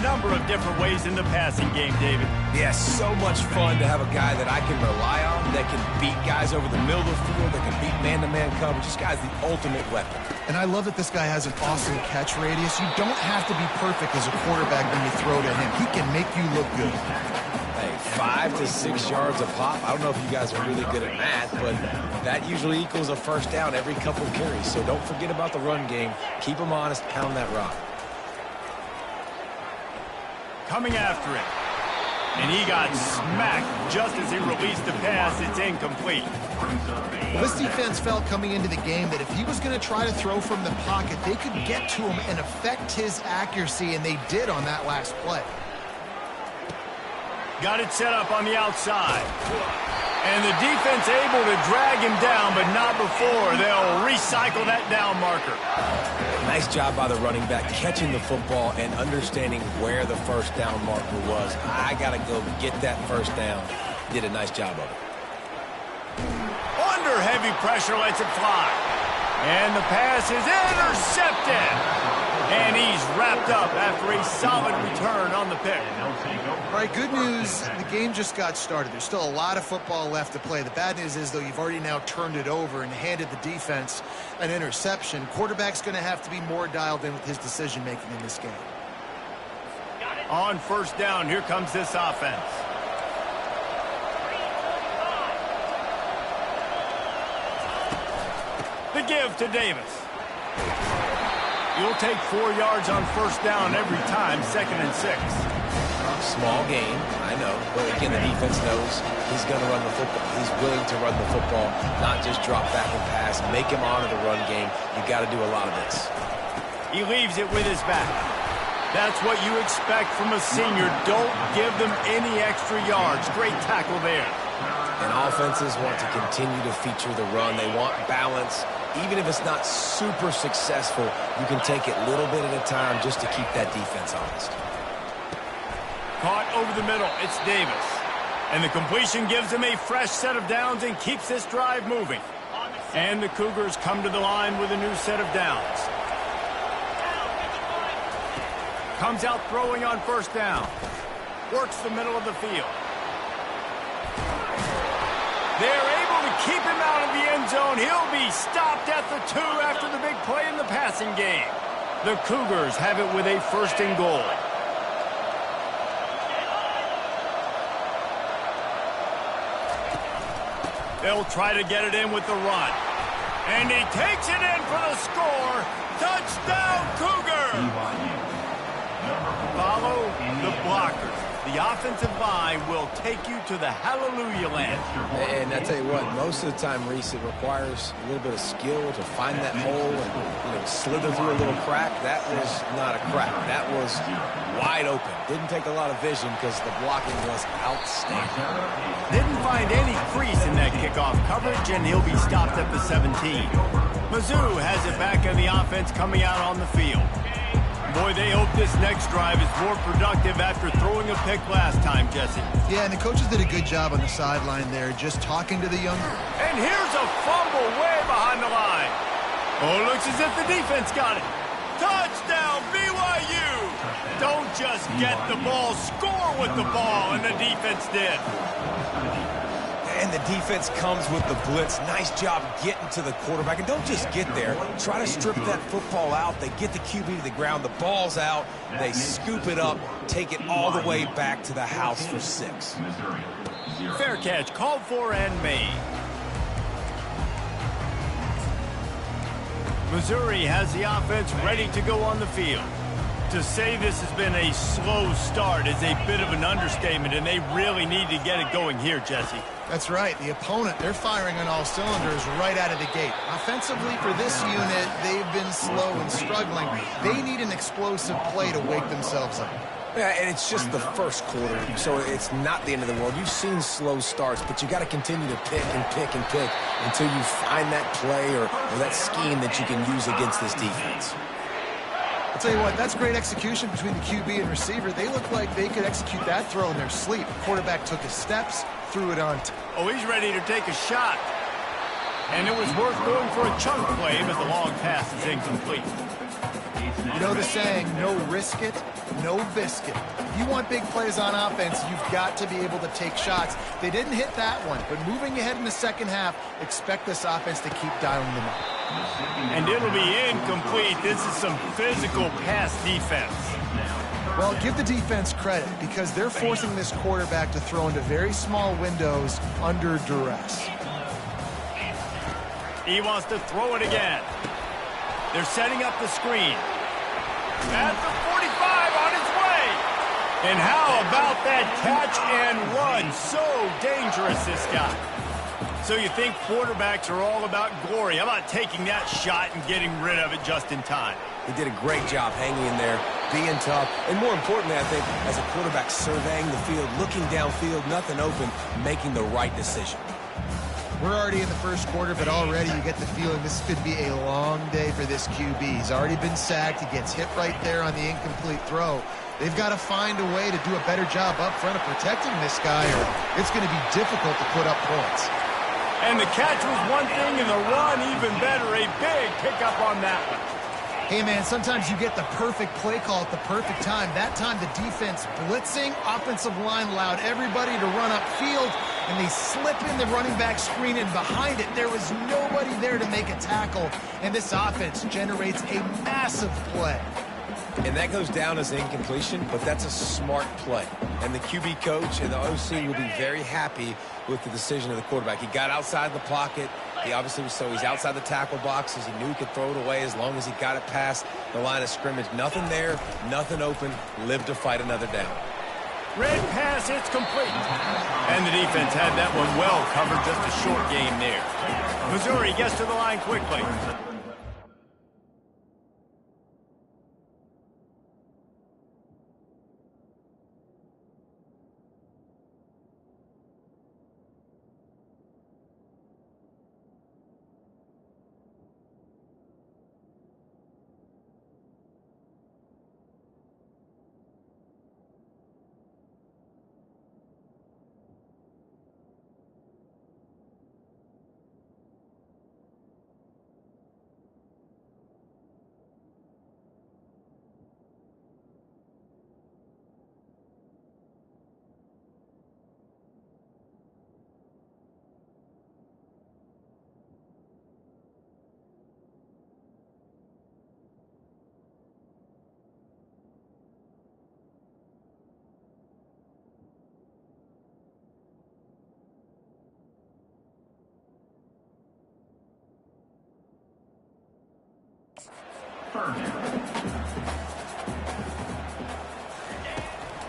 number of different ways in the passing game, David. Yeah, so much fun to have a guy that I can rely on, that can beat guys over the middle of the field, that can beat man-to-man coverage. This guy's the ultimate weapon. And I love that this guy has an awesome catch radius. You don't have to be perfect as a quarterback when you throw to him. He can make you look good. Hey, 5 to 6 yards a pop. I don't know if you guys are really good at math, but that usually equals a first down every couple carries. So don't forget about the run game. Keep them honest, pound that rock. Coming after it. And he got smacked just as he released the pass. It's incomplete. Well, this defense felt coming into the game that if he was going to try to throw from the pocket, they could get to him and affect his accuracy, and they did on that last play. Got it set up on the outside. And the defense able to drag him down, but not before they'll recycle that down marker. Nice job by the running back, catching the football and understanding where the first down marker was. I got to go get that first down. Did a nice job of it. Under heavy pressure, lets it fly. And the pass is intercepted. And he's wrapped up after a solid return on the pick. All right, good news. The game just got started. There's still a lot of football left to play. The bad news is, though, you've already now turned it over and handed the defense an interception. Quarterback's going to have to be more dialed in with his decision-making in this game. On first down, here comes this offense. The give to Davis. You'll take 4 yards on first down every time, 2nd and 6. Small game, I know. But again, the defense knows he's going to run the football. He's willing to run the football, not just drop back and pass. Make him honor the run game. You got to do a lot of this. He leaves it with his back. That's what you expect from a senior. Don't give them any extra yards. Great tackle there. And offenses want to continue to feature the run. They want balance. Even if it's not super successful, you can take it little bit at a time just to keep that defense honest. Caught over the middle. It's Davis. And the completion gives him a fresh set of downs and keeps this drive moving. And the Cougars come to the line with a new set of downs. Comes out throwing on first down. Works the middle of the field. They're able to keep him out of the end zone. He'll be stopped at the 2 after the big play in the passing game. The Cougars have it with a 1st and goal. They'll try to get it in with the run. And he takes it in for the score. Touchdown, Cougar! Follow the blockers. The offensive line will take you to the hallelujah land. And I tell you what, most of the time, Reese, it requires a little bit of skill to find that hole and slither through a little crack. That was not a crack. That was wide open. Didn't take a lot of vision because the blocking was outstanding. Didn't find any crease in that kickoff coverage, and he'll be stopped at the 17. Mizzou has it back in the offense coming out on the field. Boy, they hope this next drive is more productive after throwing a pick last time, Jesse. Yeah, and the coaches did a good job on the sideline there, just talking to the younger. And here's a fumble way behind the line. Oh, looks as if the defense got it. Touchdown, BYU! Don't just get the ball, score with the ball, and the defense did. And the defense comes with the blitz. Nice job getting to the quarterback. And don't just get there. Try to strip that football out. They get the QB to the ground. The ball's out. They scoop it up, take it all the way back to the house for 6. Fair catch called for and made. Missouri has the offense ready to go on the field. To say this has been a slow start is a bit of an understatement, and they really need to get it going here, Jesse. That's right. The opponent, they're firing on all cylinders right out of the gate. Offensively, for this unit, they've been slow and struggling. They need an explosive play to wake themselves up. Yeah, and it's just the first quarter, so it's not the end of the world. You've seen slow starts, but you got to continue to pick and pick and pick until you find that play or that scheme that you can use against this defense. I'll tell you what, that's great execution between the QB and receiver. They look like they could execute that throw in their sleep. The quarterback took his steps, threw it on. Oh, he's ready to take a shot. And it was worth going for a chunk play, but the long pass is incomplete. You know the saying, no risk it, no biscuit. If you want big plays on offense, you've got to be able to take shots. They didn't hit that one, but moving ahead in the second half, expect this offense to keep dialing them up. And it'll be incomplete. This is some physical pass defense. Well, give the defense credit because they're forcing this quarterback to throw into very small windows under duress. He wants to throw it again. They're setting up the screen. At the 45 on his way. And how about that catch and run? So dangerous, this guy. So you think quarterbacks are all about glory. How about taking that shot and getting rid of it just in time? He did a great job hanging in there, being tough, and more importantly, I think, as a quarterback surveying the field, looking downfield, nothing open, making the right decision. We're already in the first quarter, but already you get the feeling this could be a long day for this QB. He's already been sacked. He gets hit right there on the incomplete throw. They've got to find a way to do a better job up front of protecting this guy, or it's going to be difficult to put up points. And the catch was one thing, and the run even better. A big pickup on that one. Hey, man, sometimes you get the perfect play call at the perfect time. That time, the defense blitzing, offensive line allowed everybody to run upfield, and they slip in the running back screen, and behind it, there was nobody there to make a tackle, and this offense generates a massive play. And that goes down as incompletion, but that's a smart play. And the QB coach and the OC will be very happy with the decision of the quarterback. He got outside the pocket. He obviously was he's outside the tackle boxes. He knew he could throw it away as long as he got it past the line of scrimmage. Nothing there, nothing open. Live to fight another down. Red pass, it's complete. And the defense had that one well covered, just a short game there. Missouri gets to the line quickly.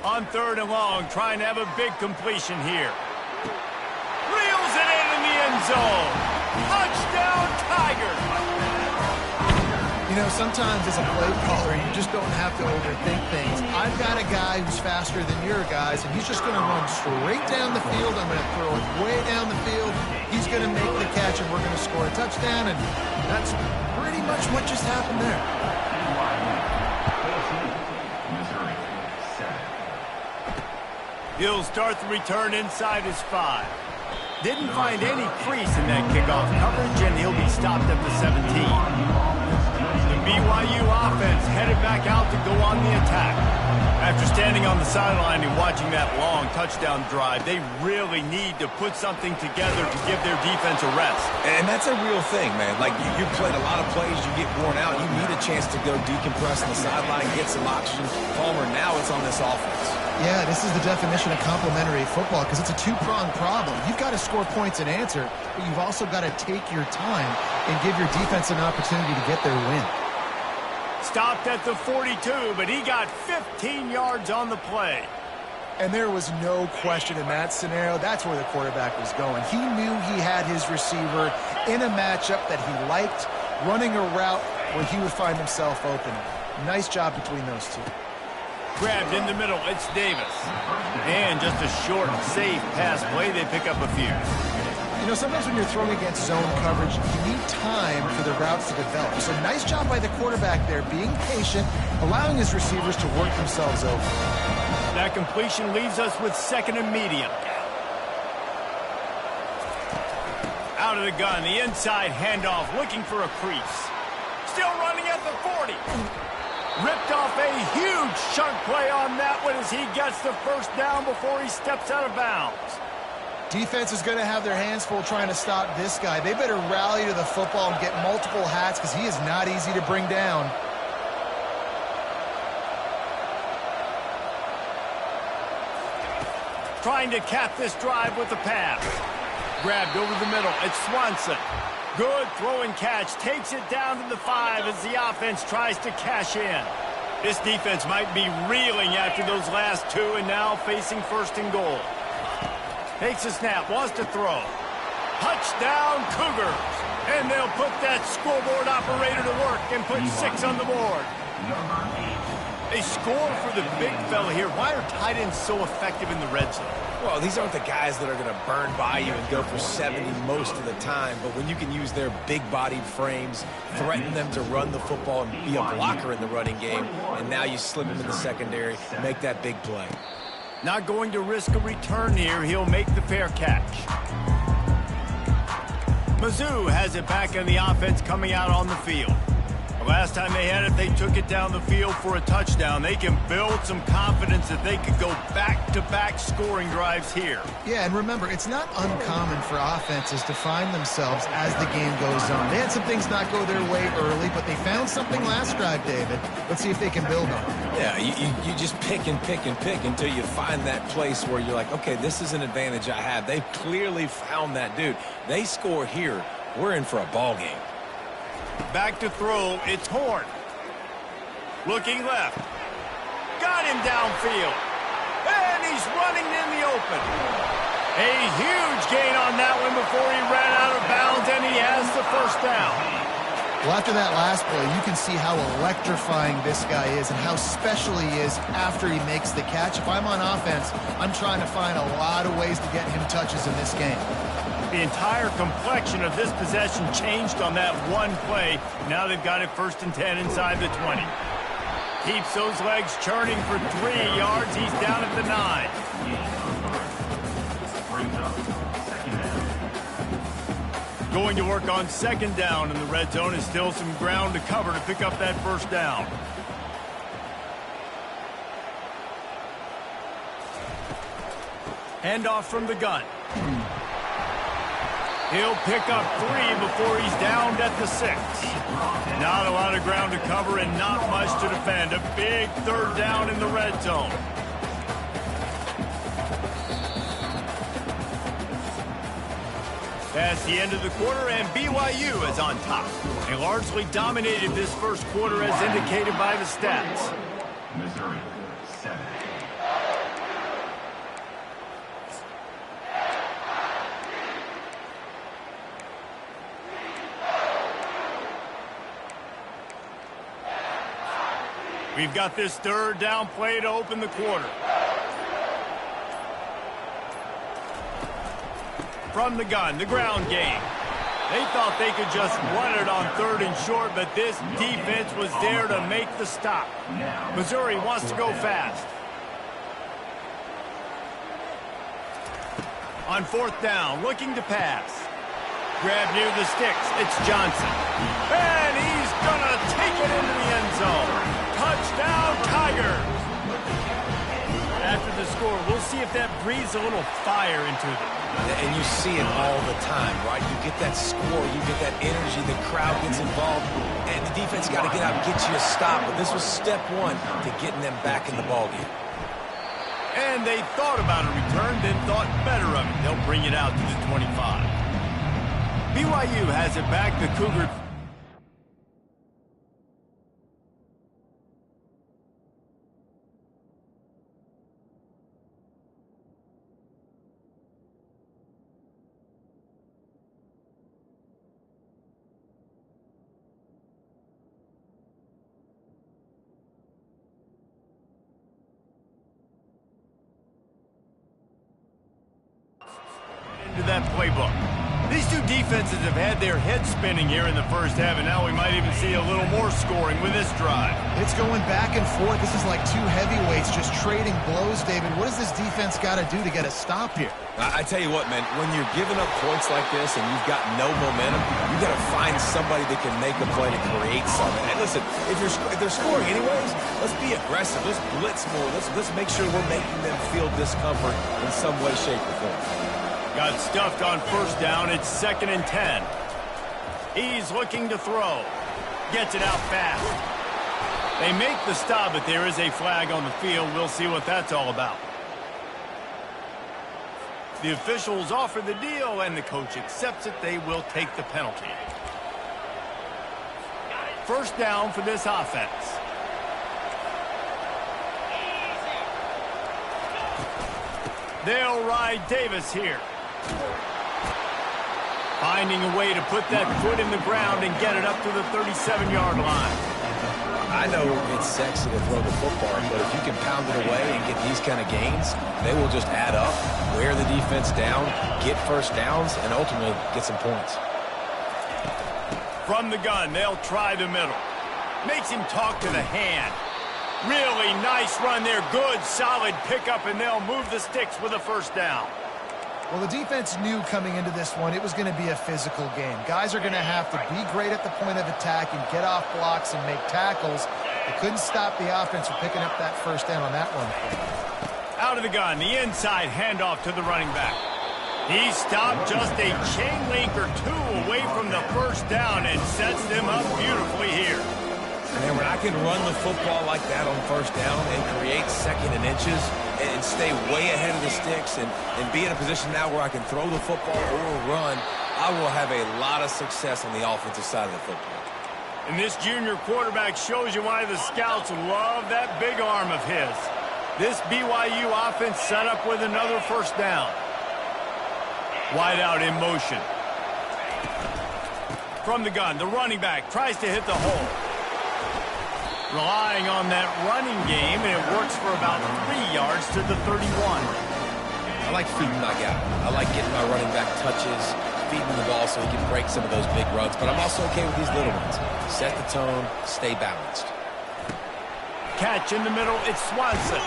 On 3rd and long, trying to have a big completion here. Reels it in the end zone. Touchdown, Tigers. You know, sometimes as a play caller, you just don't have to overthink things. I've got a guy who's faster than your guys, and he's just going to run straight down the field. I'm going to throw it way down the field. He's going to make the catch, and we're going to score a touchdown, and that's pretty much what just happened there. He'll start the return inside his 5. Didn't find any crease in that kickoff coverage, and he'll be stopped at the 17. The BYU offense headed back out to go on the attack. After standing on the sideline and watching that long touchdown drive, they really need to put something together to give their defense a rest. And that's a real thing, man. Like, you played a lot of plays, you get worn out. You need a chance to go decompress on the sideline, get some oxygen. Palmer, now it's on this offense. Yeah, this is the definition of complementary football because it's a two-pronged problem. You've got to score points and answer, but you've also got to take your time and give your defense an opportunity to get their win. Stopped at the 42, but he got 15 yards on the play. And there was no question in that scenario. That's where the quarterback was going. He knew he had his receiver in a matchup that he liked, running a route where he would find himself open. Nice job between those two. Grabbed in the middle, it's Davis. And just a short, safe pass play, they pick up a few. You know, sometimes when you're throwing against zone coverage, you need time for the routes to develop. So nice job by the quarterback there, being patient, allowing his receivers to work themselves over. That completion leaves us with 2nd and medium. Out of the gun, the inside handoff, looking for a crease. Still running at the 40. Ripped off a huge chunk play on that one as he gets the first down before he steps out of bounds. Defense is going to have their hands full trying to stop this guy. They better rally to the football and get multiple hats because he is not easy to bring down. Trying to cap this drive with the pass. Grabbed over the middle. It's Swanson. Good throw and catch. Takes it down to the 5 as the offense tries to cash in. This defense might be reeling after those last two and now facing 1st and goal. Takes a snap, wants to throw. Touchdown, Cougars. And they'll put that scoreboard operator to work and put 6 on the board. They score for the big fella here. Why are tight ends so effective in the red zone? Well, these aren't the guys that are going to burn by you and go for 70 most of the time, but when you can use their big-bodied frames, threaten them to run the football and be a blocker in the running game, and now you slip them in the secondary, make that big play. Not going to risk a return here. He'll make the fair catch. Mizzou has it back on the offense coming out on the field. The last time they had it, they took it down the field for a touchdown. They can build some confidence that they could go back-to-back scoring drives here. Yeah, and remember, it's not uncommon for offenses to find themselves as the game goes on. They had some things not go their way early, but they found something last drive, David. Let's see if they can build on it. Yeah, you just pick and pick and pick until you find that place where you're like, okay, this is an advantage I have. They've clearly found that dude. They score here, we're in for a ball game. Back to throw, it's Horn. Looking left. Got him downfield. And he's running in the open. A huge gain on that one before he ran out of bounds, and he has the first down. Well, after that last play, you can see how electrifying this guy is and how special he is after he makes the catch. If I'm on offense, I'm trying to find a lot of ways to get him touches in this game. The entire complexion of this possession changed on that one play. Now they've got it 1st and 10 inside the 20. Keeps those legs churning for 3 yards. He's down at the 9. Going to work on 2nd down in the red zone is still some ground to cover to pick up that 1st down. Handoff from the gun. He'll pick up 3 before he's downed at the 6. Not a lot of ground to cover and not much to defend. A big 3rd down in the red zone. That's the end of the quarter, and BYU is on top. They largely dominated this 1st quarter as indicated by the stats. Missouri, 7. We've got this 3rd down play to open the quarter. From the gun, the ground game. They thought they could just run it on 3rd and short, but this defense was there to make the stop. Missouri wants to go fast. On 4th down, looking to pass. Grab near the sticks. It's Johnson. And he's going to take it into the end zone. Touchdown, Tigers. After the score, we'll see if that breathes a little fire into them. And you see it all the time, right? You get that score, you get that energy, the crowd gets involved, and the defense got to get out and get you a stop. But this was step 1 to getting them back in the ballgame. And they thought about a return, then thought better of it. They'll bring it out to the 25. BYU has it back. The Cougars. Into that playbook. These two defenses have had their heads spinning here in the first half, and now we might even see a little more scoring with this drive. It's going back and forth. This is like two heavyweights just trading blows, David. What does this defense got to do to get a stop here? I tell you what, man, when you're giving up points like this and you've got no momentum, you got to find somebody that can make a play to create something. And listen, if they're scoring anyways, let's be aggressive. Let's blitz more. Let's make sure we're making them feel discomfort in some way, shape, or form. Got stuffed on first down. It's 2nd and 10. He's looking to throw. Gets it out fast. They make the stop, but there is a flag on the field. We'll see what that's all about. The officials offer the deal, and the coach accepts it. They will take the penalty. First down for this offense. They'll ride Davis here. Finding a way to put that foot in the ground and get it up to the 37-yard line. I know it's sexy to throw the football, but if you can pound it away and get these kind of gains, they will just add up, wear the defense down, get first downs, and ultimately get some points. From the gun, they'll try the middle. Makes him talk to the hand. Really nice run there. Good, solid pickup, and they'll move the sticks with a first down. Well, the defense knew coming into this one it was going to be a physical game. Guys are going to have to be great at the point of attack and get off blocks and make tackles. They couldn't stop the offense from picking up that first down on that one. Out of the gun, the inside handoff to the running back. He stopped just a chain link or two away from the first down and sets them up beautifully here. And when I can run the football like that on first down and create second and inches and stay way ahead of the sticks and be in a position now where I can throw the football or run, I will have a lot of success on the offensive side of the football. And this junior quarterback shows you why the scouts love that big arm of his. This BYU offense set up with another first down. Wide out in motion. From the gun, the running back tries to hit the hole. Relying on that running game, and it works for about 3 yards to the 31. I like feeding my guy. I like getting my running back touches, feeding the ball so he can break some of those big runs, but I'm also okay with these little ones. Set the tone, stay balanced. Catch in the middle, it's Swanson.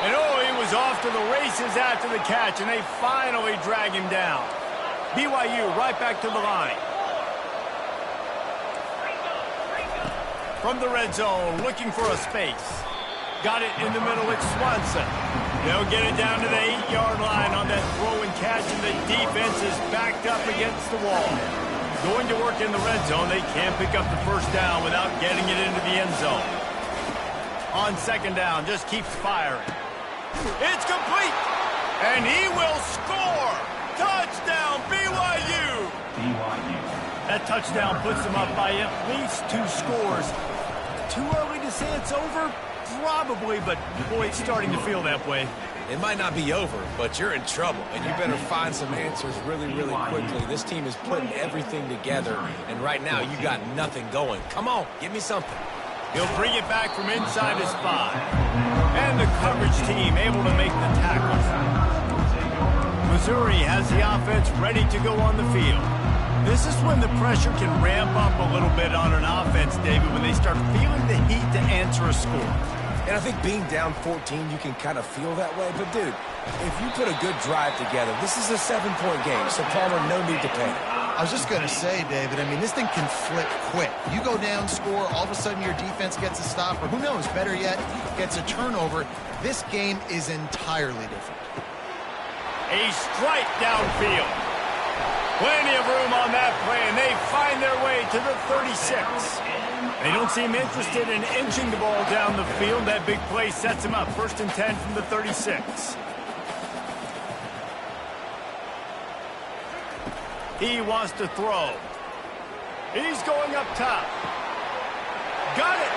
And oh, he was off to the races after the catch, and they finally drag him down. BYU right back to the line. From the red zone, looking for a space. Got it in the middle, it's Swanson. They'll get it down to the 8-yard line on that throw and catch, and the defense is backed up against the wall. Going to work in the red zone, they can't pick up the first down without getting it into the end zone. On second down, just keeps firing. It's complete, and he will score. Touchdown, BYU. That touchdown puts them up by at least 2 scores. Too early to say it's over? Probably, but boy, it's starting to feel that way. It might not be over, but you're in trouble, and you better find some answers really, really quickly. This team is putting everything together, and right now you got nothing going. Come on, give me something. He'll bring it back from inside his 5. And the coverage team able to make the tackles. Missouri has the offense ready to go on the field. This is when the pressure can ramp up a little bit on an offense, David, when they start feeling the heat to answer a score. And I think being down 14, you can kind of feel that way. But, dude, if you put a good drive together, this is a 7-point game, so Palmer, no need to panic. I was just going to say, David, I mean, this thing can flip quick. You go down, score, all of a sudden your defense gets a stop, or who knows, better yet, gets a turnover. This game is entirely different. A strike downfield. Plenty of room on that play, and they find their way to the 36. They don't seem interested in inching the ball down the field. That big play sets them up. 1st and 10 from the 36. He wants to throw. He's going up top. Got it.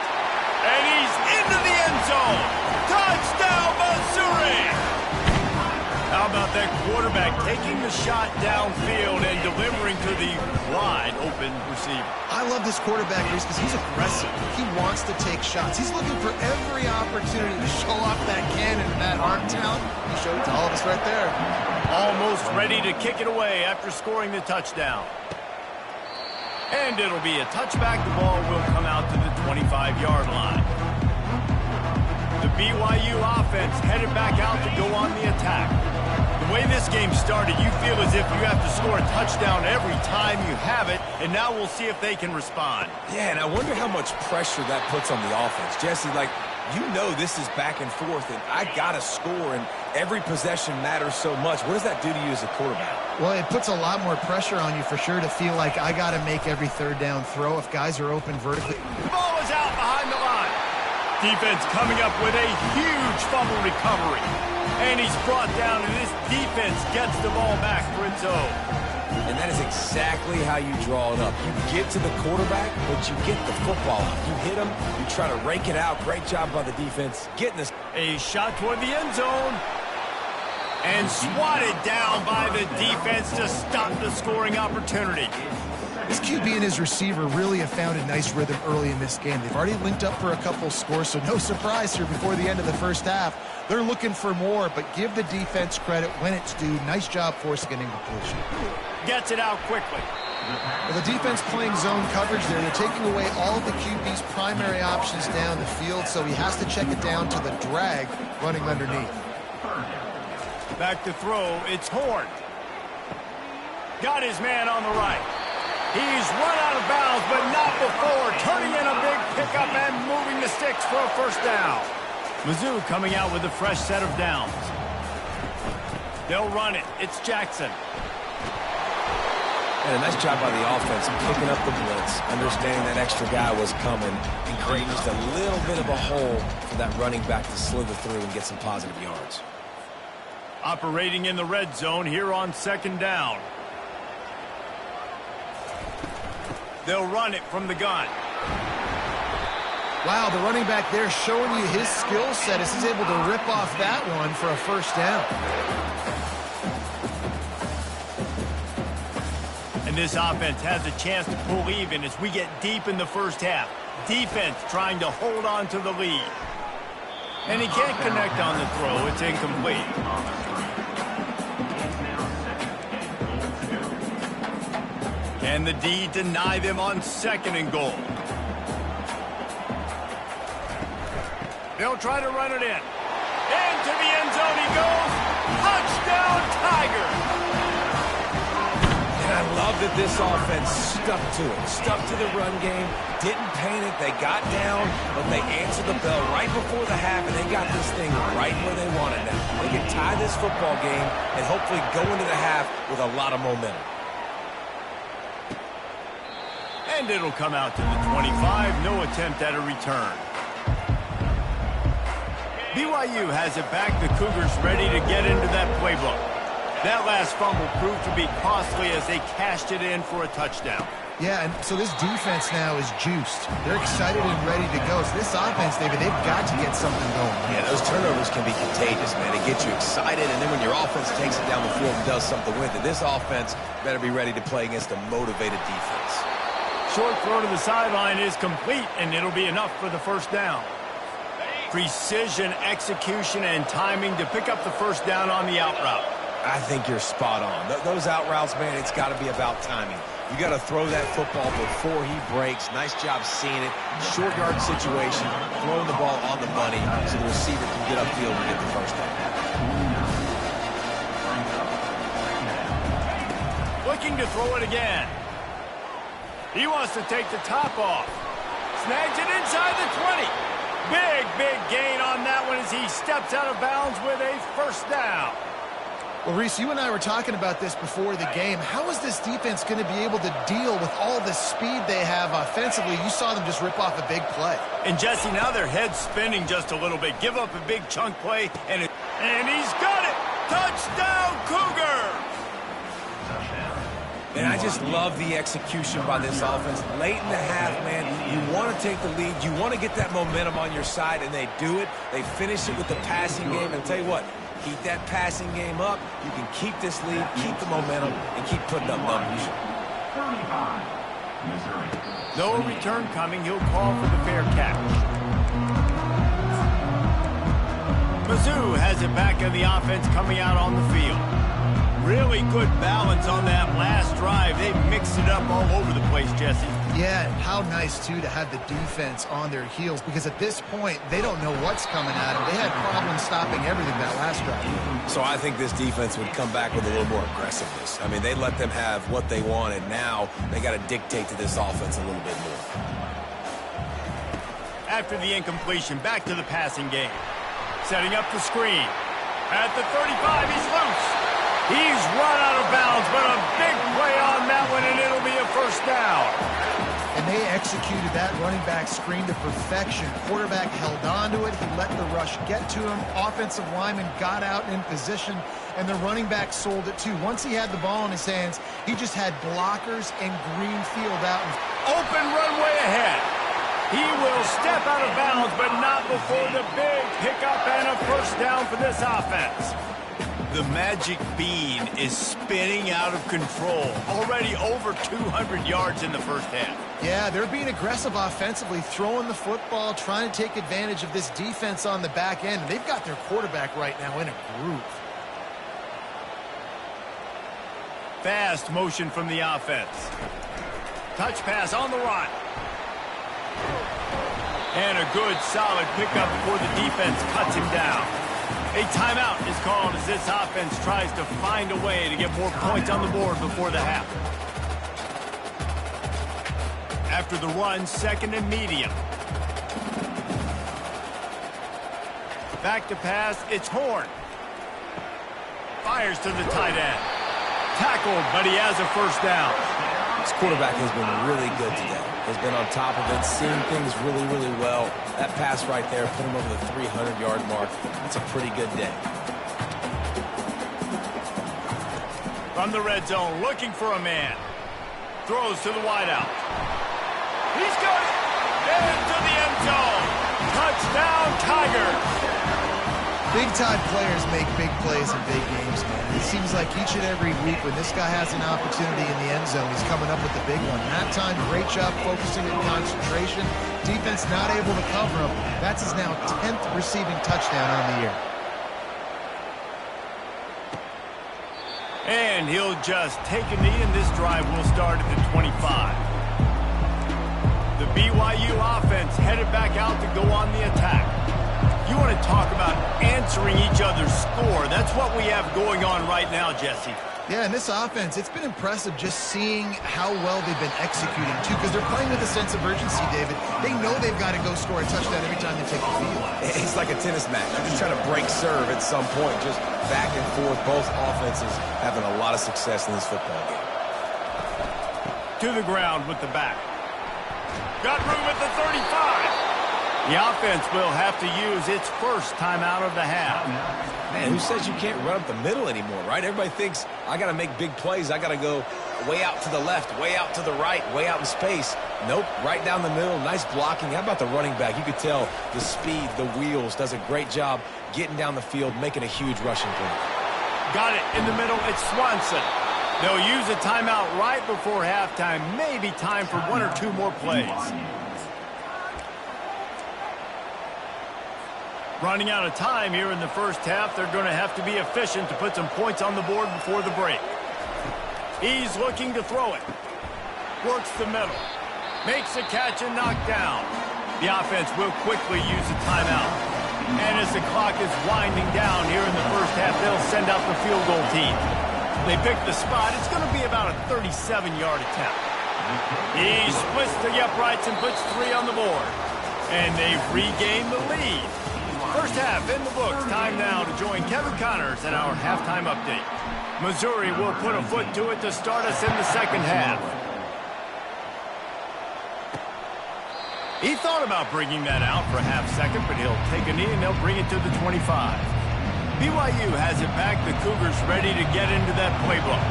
And he's into the end zone. Touchdown, Missouri. How about that quarterback taking the shot downfield and delivering to the wide open receiver? I love this quarterback, Reese, because he's aggressive. He wants to take shots. He's looking for every opportunity to show off that cannon and that arm talent. He showed it to all of us right there. Almost ready to kick it away after scoring the touchdown. And it'll be a touchback. The ball will come out to the 25-yard line. The BYU offense headed back out to go on the attack. The way this game started, you feel as if you have to score a touchdown every time you have it, and now we'll see if they can respond. Yeah, and I wonder how much pressure that puts on the offense. Jesse, like, you know this is back and forth, and I got to score, and every possession matters so much. What does that do to you as a quarterback? Well, it puts a lot more pressure on you for sure to feel like I got to make every third down throw if guys are open vertically. The ball is out behind the line. Defense coming up with a huge fumble recovery. And he's brought down, and this defense gets the ball back for its own. And that is exactly how you draw it up. You get to the quarterback, but you get the football out. You hit him, you try to rake it out. Great job by the defense getting this. A shot toward the end zone. And swatted down by the defense to stop the scoring opportunity. This QB and his receiver really have found a nice rhythm early in this game. They've already linked up for a couple scores, so no surprise here before the end of the first half. They're looking for more, but give the defense credit when it's due. Nice job forcing an incompletion. Gets it out quickly. Well, the defense playing zone coverage there. They're taking away all of the QB's primary options down the field, so he has to check it down to the drag running underneath. Back to throw. It's Horn. Got his man on the right. He's run out of bounds, but not before turning in a big pickup and moving the sticks for a first down. Mizzou coming out with a fresh set of downs. They'll run it. It's Jackson. And a nice job by the offense picking up the blitz, understanding that extra guy was coming, and creating just a little bit of a hole for that running back to slither through and get some positive yards. Operating in the red zone here on second down. They'll run it from the gun. Wow, the running back there showing you his skill set as he's able to rip off that one for a first down. And this offense has a chance to pull even as we get deep in the first half. Defense trying to hold on to the lead. And he can't connect on the throw. It's incomplete. Can the D deny them on second and goal? They'll try to run it in. Into the end zone he goes. Touchdown, Tiger! And I love that this offense stuck to it. Stuck to the run game. Didn't panic. They got down, but they answered the bell right before the half, and they got this thing right where they want it now. They can tie this football game and hopefully go into the half with a lot of momentum. And it'll come out to the 25. No attempt at a return. BYU has it back. The Cougars ready to get into that playbook. That last fumble proved to be costly as they cashed it in for a touchdown. Yeah, and so this defense now is juiced. They're excited and ready to go. So this offense, David, they've got to get something going. Yeah, those turnovers can be contagious, man. It gets you excited, and then when your offense takes it down the field and does something with it, this offense better be ready to play against a motivated defense. Short throw to the sideline is complete, and it'll be enough for the first down. Precision, execution, and timing to pick up the first down on the out route. I think you're spot on. Those out routes, man, it's got to be about timing. You got to throw that football before he breaks. Nice job seeing it. Short yard situation, throwing the ball on the money so the receiver can get upfield and get the first down. Looking to throw it again. He wants to take the top off. Snags it inside the 20. Big gain on that one as he steps out of bounds with a first down. Well, Reese, you and I were talking about this before the game. How is this defense going to be able to deal with all the speed they have offensively? You saw them just rip off a big play. And, Jesse, now their head's spinning just a little bit. Give up a big chunk play, and he's got it! Touchdown, Cougar! Man, I just love the execution by this offense. Late in the half, man, you want to take the lead. You want to get that momentum on your side, and they do it. They finish it with the passing game. And I'll tell you what, keep that passing game up. You can keep this lead, keep the momentum, and keep putting up numbers. No return coming. He'll call for the fair catch. Mizzou has it back in the offense coming out on the field. Really good balance on that last drive. They mixed it up all over the place, Jesse. Yeah, and how nice, too, to have the defense on their heels, because at this point, they don't know what's coming at them. They had problems stopping everything that last drive. So I think this defense would come back with a little more aggressiveness. I mean, they let them have what they wanted. Now they got to dictate to this offense a little bit more. After the incompletion, back to the passing game. Setting up the screen. At the 35, he's loose. He's run out of bounds, but a big play on that one, and it'll be a first down. And they executed that running back screen to perfection. Quarterback held on to it. He let the rush get to him. Offensive lineman got out in position, and the running back sold it too. Once he had the ball in his hands, he just had blockers and green field out. Open runway ahead. He will step out of bounds, but not before the big pickup and a first down for this offense. The magic bean is spinning out of control. Already over 200 yards in the first half. Yeah, they're being aggressive offensively, throwing the football, trying to take advantage of this defense on the back end. They've got their quarterback right now in a groove. Fast motion from the offense. Touch pass on the run. And a good, solid pickup before the defense cuts him down. A timeout is called as this offense tries to find a way to get more points on the board before the half. After the run, second and medium. Back to pass, it's Horn. Fires to the tight end. Tackled, but he has a first down. This quarterback has been really good today. Has been on top of it, seeing things really, really well. That pass right there put him over the 300-yard mark. That's a pretty good day. From the red zone, looking for a man. Throws to the wideout. He's good. Into the end zone. Touchdown, Tigers. Big-time players make big plays in big games, man. It seems like each and every week when this guy has an opportunity in the end zone, he's coming up with the big one. That time, great job focusing and concentration. Defense not able to cover him. That's his now 10th receiving touchdown on the year. And he'll just take a knee, and this drive will start at the 25. The BYU offense headed back out to go on the attack. You want to talk about answering each other's score. That's what we have going on right now, Jesse. Yeah, and this offense, it's been impressive just seeing how well they've been executing, too, because they're playing with a sense of urgency, David. They know they've got to go score a touchdown every time they take the field. It's like a tennis match. They're just trying to break serve at some point, just back and forth. Both offenses having a lot of success in this football game. To the ground with the back. Got room at the 35. The offense will have to use its first timeout of the half. Man, who says you can't run up the middle anymore, right? Everybody thinks, I got to make big plays. I got to go way out to the left, way out to the right, way out in space. Nope, right down the middle. Nice blocking. How about the running back? You could tell the speed, the wheels, does a great job getting down the field, making a huge rushing play. Got it in the middle. It's Swanson. They'll use a timeout right before halftime. Maybe time for one or two more plays. Running out of time here in the first half. They're going to have to be efficient to put some points on the board before the break. He's looking to throw it. Works the middle. Makes a catch and knocked down. The offense will quickly use a timeout. And as the clock is winding down here in the first half, they'll send out the field goal team. They pick the spot. It's going to be about a 37-yard attempt. He splits the uprights and puts 3 on the board. And they've regained the lead. First half in the books. Time now to join Kevin Connors in our halftime update. Missouri will put a foot to it to start us in the second half. He thought about bringing that out for a half second, but he'll take a knee and they'll bring it to the 25. BYU has it back. The Cougars ready to get into that playbook.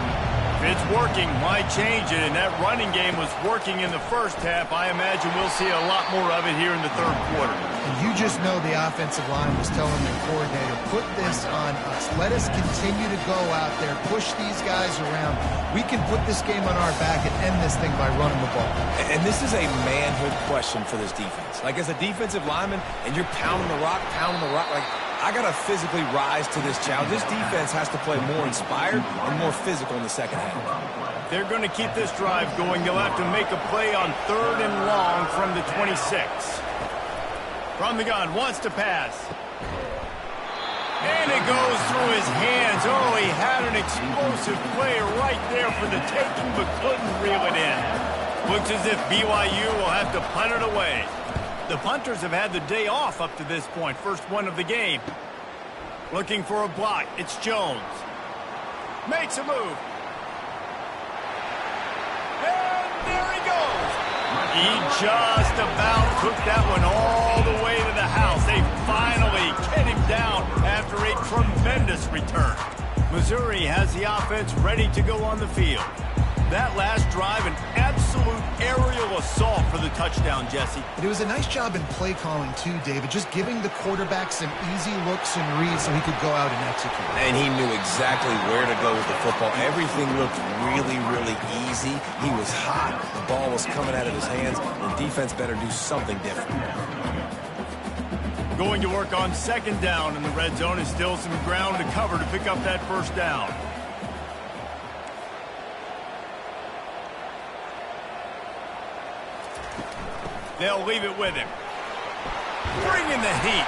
If it's working, why change it? And that running game was working in the first half. I imagine we'll see a lot more of it here in the third quarter. And you just know the offensive line was telling their coordinator, put this on us. Let us continue to go out there, push these guys around. We can put this game on our back and end this thing by running the ball. And this is a manhood question for this defense. Like, as a defensive lineman, and you're pounding the rock, like, I got to physically rise to this challenge. This defense has to play more inspired and more physical in the second half. They're going to keep this drive going. They'll have to make a play on 3rd and long from the 26. From the gun, wants to pass. And it goes through his hands. Oh, he had an explosive play right there for the taking, but couldn't reel it in. Looks as if BYU will have to punt it away. The punters have had the day off up to this point. First one of the game. Looking for a block. It's Jones. Makes a move. And there he goes. He just about took that one all the way to the house. They finally get him down after a tremendous return. Missouri has the offense ready to go on the field. That last drive, an absolute aerial assault for the touchdown, Jesse. It was a nice job in play calling, too, David, just giving the quarterback some easy looks and reads so he could go out and execute. And he knew exactly where to go with the football. Everything looked really, really easy. He was hot. The ball was coming out of his hands. The defense better do something different. Going to work on 2nd down in the red zone is still some ground to cover to pick up that 1st down. They'll leave it with him. Bringing the heat.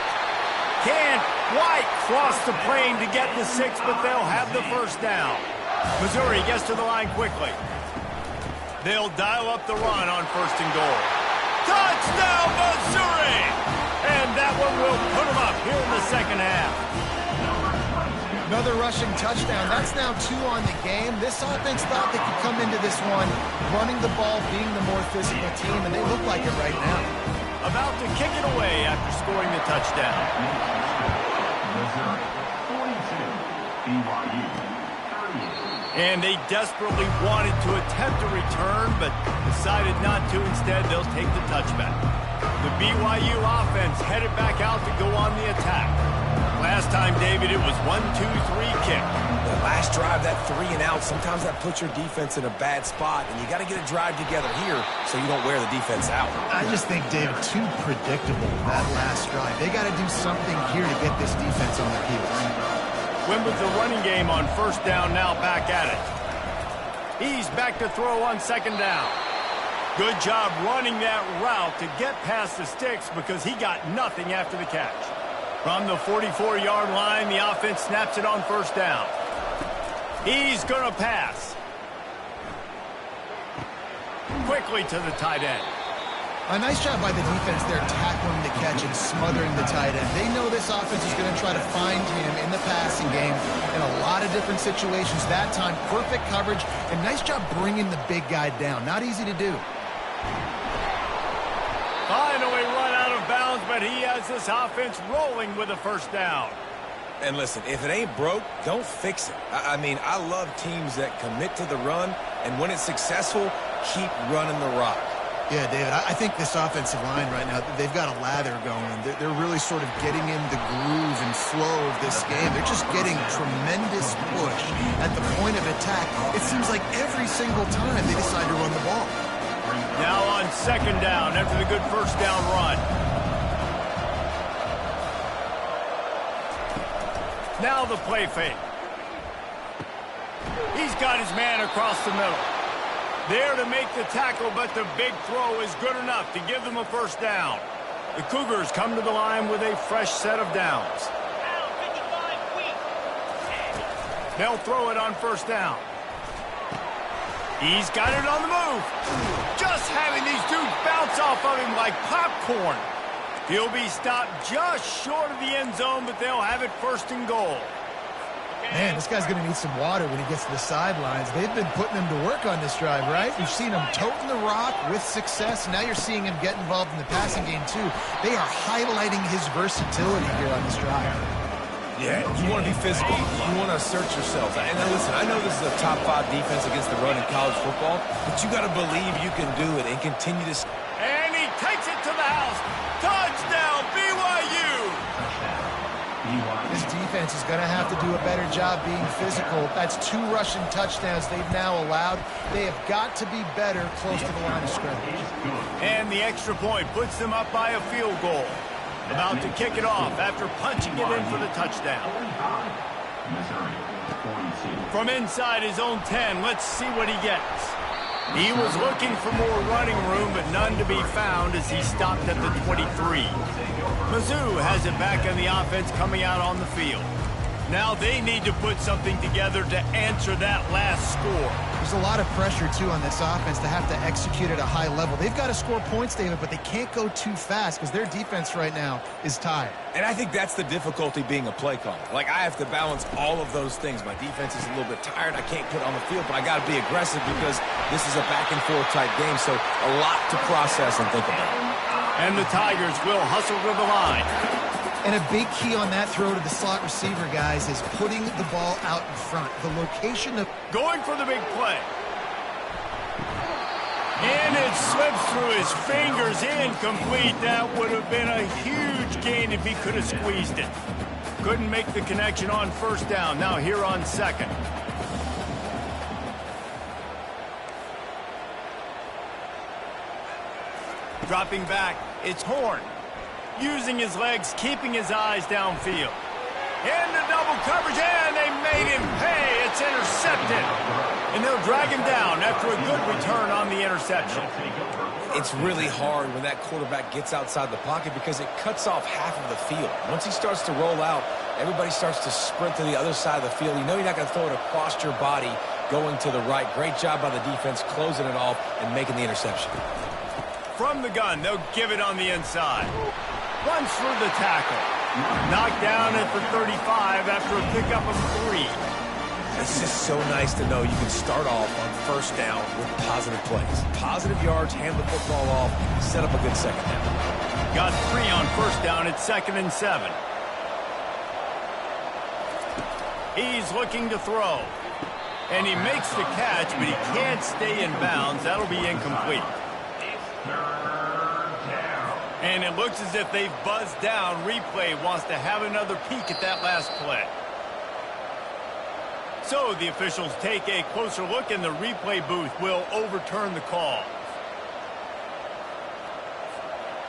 Can White cross the plane to get the 6, but they'll have the 1st down. Missouri gets to the line quickly. They'll dial up the run on 1st and goal. Touchdown, Missouri! And that one will put them up here in the second half. Another rushing touchdown. That's now 2 on the game. This offense thought they could come into this one running the ball, being the more physical team, and they look like it right now. About to kick it away after scoring the touchdown. Missouri 42, BYU 38. And they desperately wanted to attempt a return, but decided not to. Instead, they'll take the touchback. The BYU offense headed back out to go on the attack. Last time, David, it was 1-2-3 kick. The last drive, that 3 and out, sometimes that puts your defense in a bad spot, and you got to get a drive together here so you don't wear the defense out. I just think, David, too predictable, that last drive. They got to do something here to get this defense on their heels. Win with the running game on 1st down, now back at it. He's back to throw on 2nd down. Good job running that route to get past the sticks because he got nothing after the catch. From the 44-yard line, the offense snaps it on 1st down. He's going to pass. Quickly to the tight end. A nice job by the defense there tackling the catch and smothering the tight end. They know this offense is going to try to find him in the passing game in a lot of different situations. That time, perfect coverage, and nice job bringing the big guy down. Not easy to do. Finally run out of bounds, but he has this offense rolling with a 1st down. And listen, if it ain't broke, don't fix it. I mean, I love teams that commit to the run, and when it's successful, keep running the rock. Yeah, David, I think this offensive line right now, they've got a lather going. They're really sort of getting in the groove and flow of this game. They're just getting tremendous push at the point of attack. It seems like every single time they decide to run the ball. Now on 2nd down after the good 1st down run. Now the play fake. He's got his man across the middle. There to make the tackle, but the big throw is good enough to give them a 1st down. The Cougars come to the line with a fresh set of downs. They'll throw it on 1st down. He's got it on the move. Just having these dudes bounce off of him like popcorn. He'll be stopped just short of the end zone, but they'll have it 1st and goal. Man, this guy's going to need some water when he gets to the sidelines. They've been putting him to work on this drive, right? You've seen him toting the rock with success. Now you're seeing him get involved in the passing game, too. They are highlighting his versatility here on this drive. Yeah, you want to be physical. You want to assert yourselves. And now listen, I know this is a top 5 defense against the run in college football, but you got to believe you can do it and continue to... And he takes it to the house. Touchdown, BYU! This defense is going to have to do a better job being physical. That's 2 rushing touchdowns they've now allowed. They have got to be better close to the line of scrimmage. And the extra point puts them up by a field goal. About to kick it off after punching it in for the touchdown. From inside his own 10, let's see what he gets. He was looking for more running room, but none to be found as he stopped at the 23. Mizzou has it back in the offense coming out on the field. Now they need to put something together to answer that last score. There's a lot of pressure, too, on this offense to have to execute at a high level. They've got to score points, David, but they can't go too fast because their defense right now is tired. And I think that's the difficulty being a play caller. Like, I have to balance all of those things. My defense is a little bit tired. I can't put on the field, but I got to be aggressive because this is a back-and-forth type game, so a lot to process and think about. And the Tigers will hustle to the line. And a big key on that throw to the slot receiver, guys, is putting the ball out in front. The location of... Going for the big play. And it slips through his fingers, incomplete. That would have been a huge gain if he could have squeezed it. Couldn't make the connection on first down. Now here on second. Dropping back, it's Horn. Using his legs, keeping his eyes downfield. Into double coverage, and they made him pay. It's intercepted. And they'll drag him down after a good return on the interception. It's really hard when that quarterback gets outside the pocket because it cuts off half of the field. Once he starts to roll out, everybody starts to sprint to the other side of the field. You know you're not going to throw it across your body going to the right. Great job by the defense closing it off and making the interception. From the gun, they'll give it on the inside. Runs through the tackle. Knocked down at the 35 after a pickup of 3. It's just so nice to know you can start off on first down with positive plays. Positive yards, hand the football off, set up a good second down. Got 3 on first down at 2nd and 7. He's looking to throw. And he makes the catch, but he can't stay in bounds. That'll be incomplete. And it looks as if they've buzzed down. Replay wants to have another peek at that last play. So the officials take a closer look, and the replay booth will overturn the call.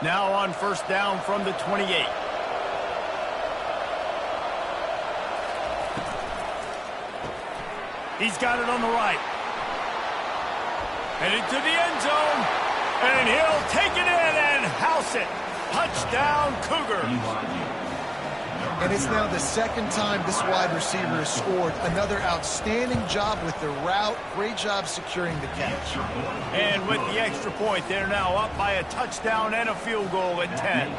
Now on first down from the 28. He's got it on the right. Headed to the end zone. And he'll take it in and house it. Touchdown, Cougar. And it's now the second time this wide receiver has scored. Another outstanding job with the route. Great job securing the catch. And with the extra point, they're now up by a touchdown and a field goal at 10.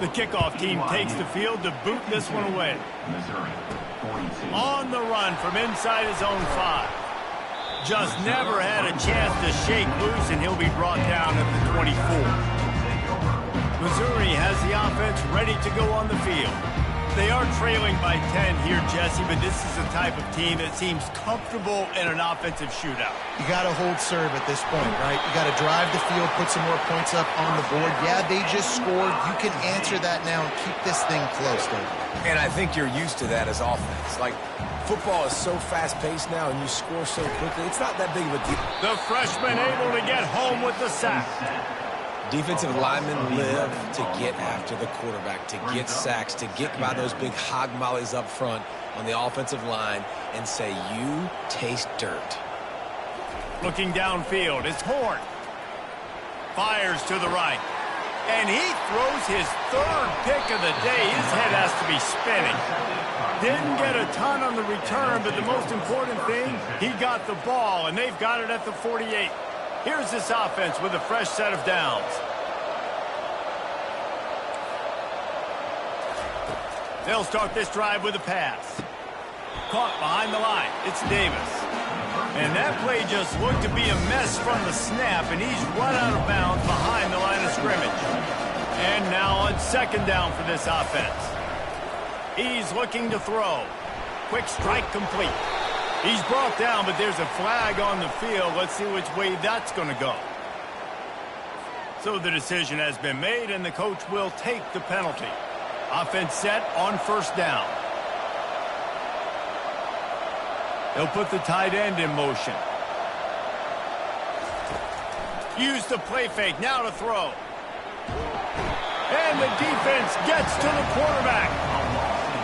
The kickoff team takes the field to boot this one away. On the run from inside his own 5. Just never had a chance to shake loose, and he'll be brought down at the 24. Missouri has the offense ready to go on the field. They are trailing by 10 here, Jesse, but this is the type of team that seems comfortable in an offensive shootout. You got to hold serve at this point, right? You got to drive the field, put some more points up on the board. Yeah, they just scored. You can answer that now and keep this thing close, Dave. And I think you're used to that as offense. Like, football is so fast-paced now, and you score so quickly. It's not that big of a deal. The freshman able to get home with the sack. Defensive linemen live to get after the quarterback, to get sacks, to get by those big hog mollies up front on the offensive line and say, you taste dirt. Looking downfield, it's Horn. Fires to the right. And he throws his 3rd pick of the day. His head has to be spinning. Didn't get a ton on the return, but the most important thing, he got the ball, and they've got it at the 48. Here's this offense with a fresh set of downs. They'll start this drive with a pass. Caught behind the line. It's Davis. And that play just looked to be a mess from the snap, and he's run out of bounds behind the line of scrimmage. And now on second down for this offense. He's looking to throw. Quick strike complete. He's brought down, but there's a flag on the field. Let's see which way that's going to go. So the decision has been made, and the coach will take the penalty. Offense set on first down. They'll put the tight end in motion. Use the play fake. Now to throw. And the defense gets to the quarterback.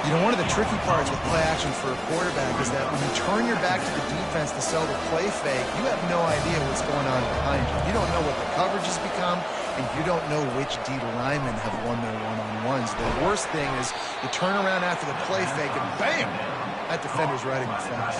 You know, one of the tricky parts with play action for a quarterback is that when you turn your back to the defense to sell the play fake, you have no idea what's going on behind you. You don't know what the coverage has become, and you don't know which D linemen have won their one-on-ones. The worst thing is you turn around after the play fake, and bam! That defender's right in your face.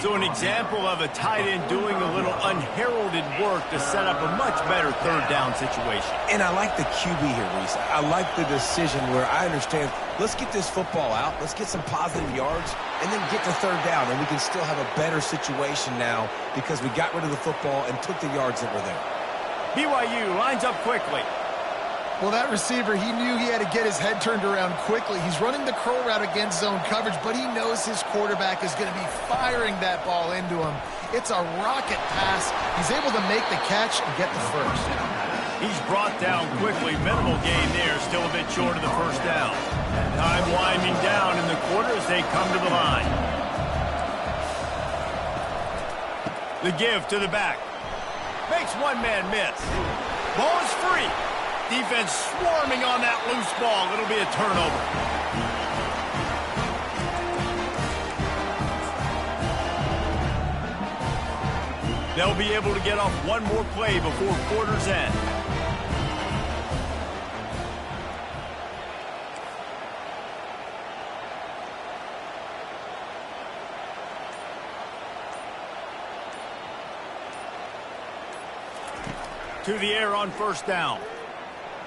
So an example of a tight end doing a little unheralded work to set up a much better third down situation. And I like the QB here, Reese. I like the decision where I understand, let's get this football out, let's get some positive yards, and then get to third down, and we can still have a better situation now because we got rid of the football and took the yards that were there. BYU lines up quickly. Well, that receiver, he knew he had to get his head turned around quickly. He's running the curl route against zone coverage, but he knows his quarterback is going to be firing that ball into him. It's a rocket pass. He's able to make the catch and get the first. He's brought down quickly. Minimal gain there, still a bit short of the first down. Time winding down in the quarter as they come to the line. The give to the back. Makes one man miss. Ball is free. Defense swarming on that loose ball. It'll be a turnover. They'll be able to get off one more play before quarter's end. To the air on first down.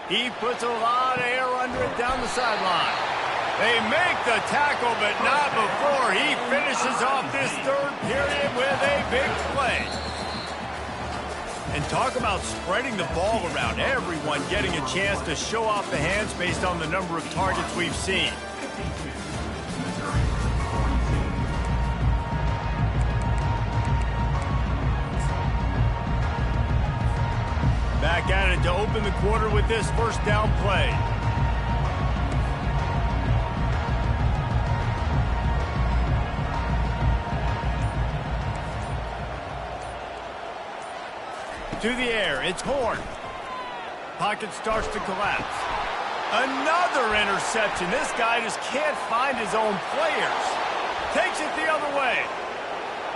He puts a lot of air under it down the sideline. They make the tackle, but not before he finishes off this third period with a big play. And talk about spreading the ball around. Everyone getting a chance to show off the hands based on the number of targets we've seen. Back at it to open the quarter with this first down play. To the air, it's Horn. Pocket starts to collapse. Another interception. This guy just can't find his own players. Takes it the other way.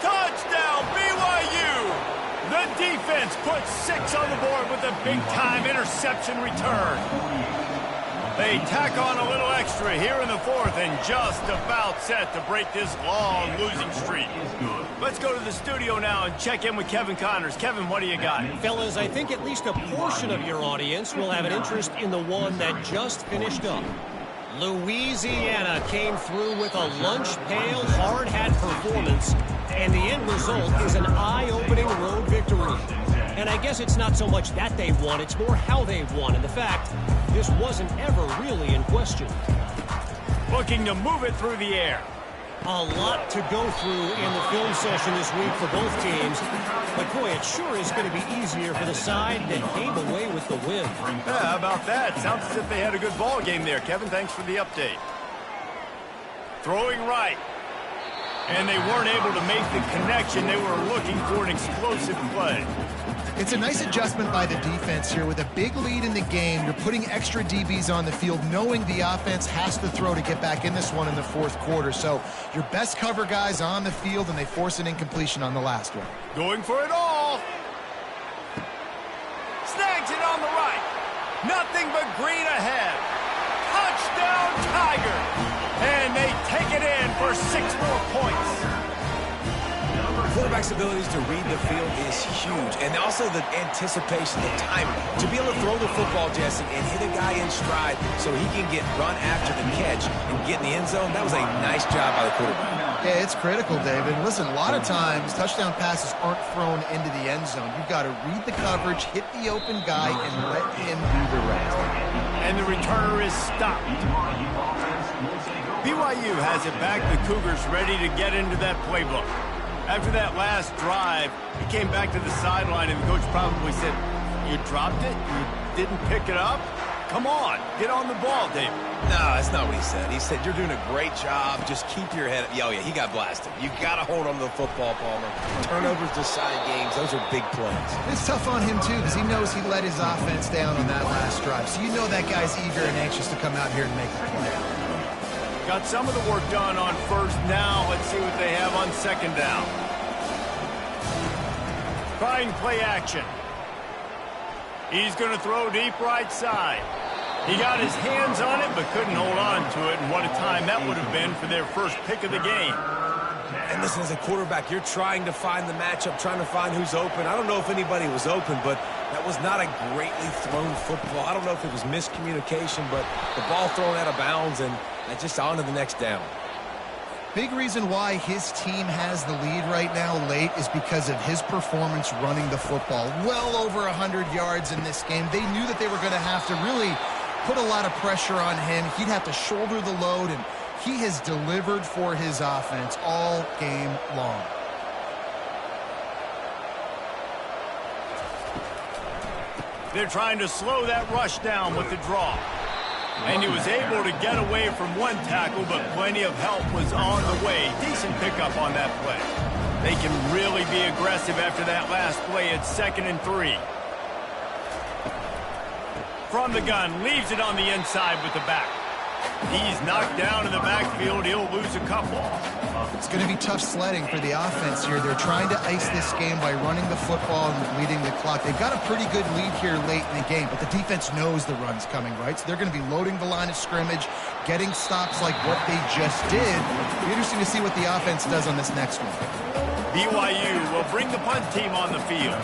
Touchdown, BYU! The defense puts 6 on the board with a big-time interception return. They tack on a little extra here in the fourth and just about set to break this long losing streak. Let's go to the studio now and check in with Kevin Connors. Kevin, what do you got? Fellas, I think at least a portion of your audience will have an interest in the one that just finished up. Louisiana came through with a lunch pail, hard hat performance, and the end result is an eye-opening road victory. And I guess it's not so much that they won, it's more how they won. And the fact, this wasn't ever really in question. Looking to move it through the air. A lot to go through in the film session this week for both teams. But boy, it sure is going to be easier for the side that came away with the win. Yeah, how about that? Sounds as if they had a good ball game there. Kevin, thanks for the update. Throwing right. And they weren't able to make the connection. They were looking for an explosive play. It's a nice adjustment by the defense here. With a big lead in the game, you're putting extra DBs on the field, knowing the offense has to throw to get back in this one in the fourth quarter. So your best cover guys on the field, and they force an incompletion on the last one. Going for it all. Snags it on the right. Nothing but green ahead. Touchdown, Tiger. And they take it in for 6 more points. The quarterback's abilities to read the field is huge. And also the anticipation, the timing. To be able to throw the football, Jesse, and hit a guy in stride so he can get run after the catch and get in the end zone, that was a nice job by the quarterback. Yeah, it's critical, David. Listen, a lot of times touchdown passes aren't thrown into the end zone. You've got to read the coverage, hit the open guy, and let him do the rest. And the returner is stopped. BYU has it back. The Cougars ready to get into that playbook. After that last drive, he came back to the sideline, and the coach probably said, "You dropped it? You didn't pick it up?" Come on, get on the ball, David. No, that's not what he said. He said, you're doing a great job. Just keep your head up. Oh, yeah, he got blasted. You got to hold on to the football, Palmer. Turnovers decide games. Those are big plays. It's tough on him, too, because he knows he let his offense down on that last drive. So you know that guy's eager and anxious to come out here and make a play. Got some of the work done on first. Now let's see what they have on second down. Trying play action. He's going to throw deep right side. He got his hands on it, but couldn't hold on to it. And what a time that would have been for their first pick of the game. And listen, as a quarterback, you're trying to find the matchup, trying to find who's open. I don't know if anybody was open, but that was not a greatly thrown football. I don't know if it was miscommunication, but the ball thrown out of bounds, and just on to the next down. Big reason why his team has the lead right now late is because of his performance running the football. Well over 100 yards in this game. They knew that they were going to have to really put a lot of pressure on him. He'd have to shoulder the load, and he has delivered for his offense all game long. They're trying to slow that rush down with the draw. And he was able to get away from one tackle, but plenty of help was on the way. Decent pickup on that play. They can really be aggressive after that last play. It's 2nd and 3. From the gun, leaves it on the inside with the back. He's knocked down in the backfield. He'll lose a couple. It's going to be tough sledding for the offense here. They're trying to ice this game by running the football and leading the clock. They've got a pretty good lead here late in the game, but the defense knows the run's coming, right? So they're going to be loading the line of scrimmage, getting stops like what they just did. It'll be interesting to see what the offense does on this next one. BYU will bring the punt team on the field.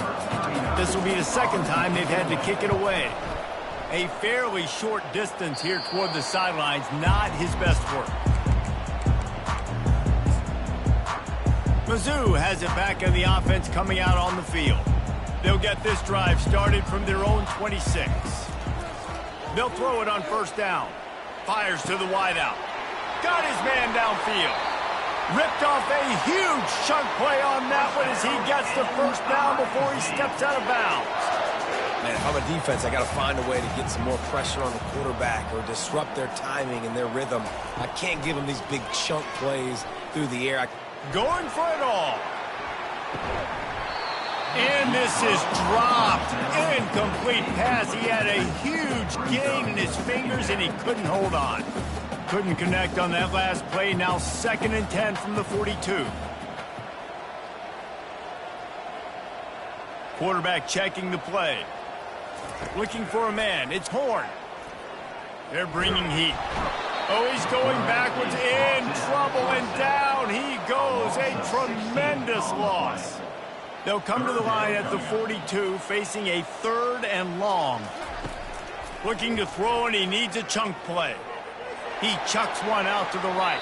This will be the second time they've had to kick it away. A fairly short distance here toward the sidelines, not his best work. Mizzou has it back in the offense coming out on the field. They'll get this drive started from their own 26. They'll throw it on first down. Fires to the wideout. Got his man downfield. Ripped off a huge chunk play on that one as he gets the first down before he steps out of bounds. Man, if I'm a defense, I got to find a way to get some more pressure on the quarterback or disrupt their timing and their rhythm. I can't give them these big chunk plays through the air. Going for it all. And this is dropped. Incomplete pass. He had a huge gain in his fingers, and he couldn't hold on. Couldn't connect on that last play. Now 2nd and 10 from the 42. Quarterback checking the play. Looking for a man. It's Horn. They're bringing heat. Oh, he's going backwards, in trouble, and down he goes. A tremendous loss. They'll come to the line at the 42, facing a 3rd and long. Looking to throw, and he needs a chunk play. He chucks one out to the right.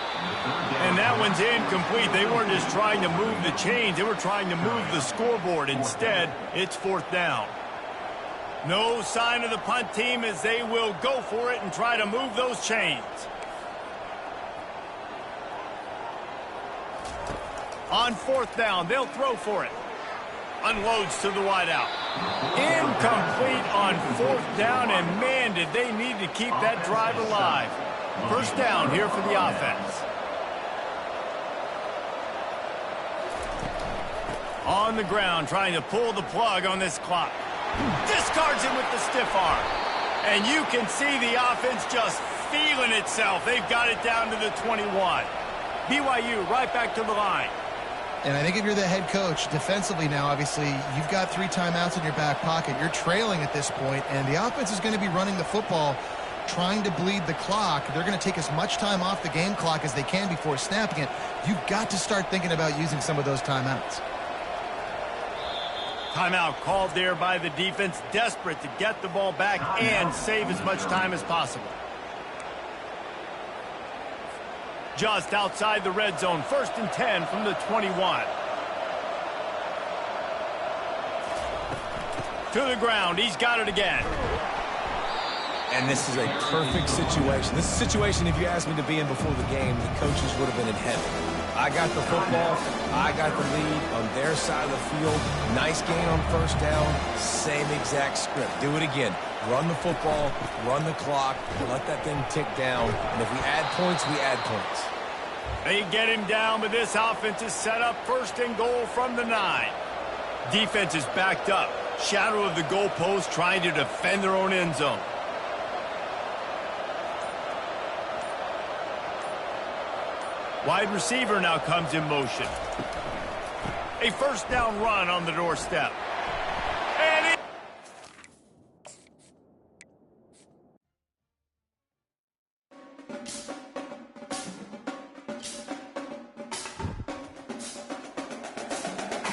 And that one's incomplete. They weren't just trying to move the chains. They were trying to move the scoreboard. Instead, it's 4th down. No sign of the punt team as they will go for it and try to move those chains. On 4th down, they'll throw for it. Unloads to the wideout. Incomplete on 4th down, and man, did they need to keep that drive alive. First down here for the offense. On the ground, trying to pull the plug on this clock. Discards it with the stiff arm. And you can see the offense just feeling itself. They've got it down to the 21. BYU right back to the line. And I think if you're the head coach, defensively now, obviously, you've got 3 timeouts in your back pocket. You're trailing at this point, and the offense is going to be running the football, trying to bleed the clock. They're going to take as much time off the game clock as they can before snapping it. You've got to start thinking about using some of those timeouts. Timeout called there by the defense, desperate to get the ball back and save as much time as possible. Just outside the red zone, 1st and 10 from the 21. To the ground, he's got it again. And this is a perfect situation. This is a situation, if you asked me to be in before the game, the coaches would have been in heaven. I got the football. I got the lead on their side of the field. Nice gain on first down. Same exact script. Do it again. Run the football, run the clock, let that thing tick down. And if we add points, we add points. They get him down, but this offense is set up first and goal from the 9. Defense is backed up. Shadow of the goalpost trying to defend their own end zone. Wide receiver now comes in motion. A first down run on the doorstep.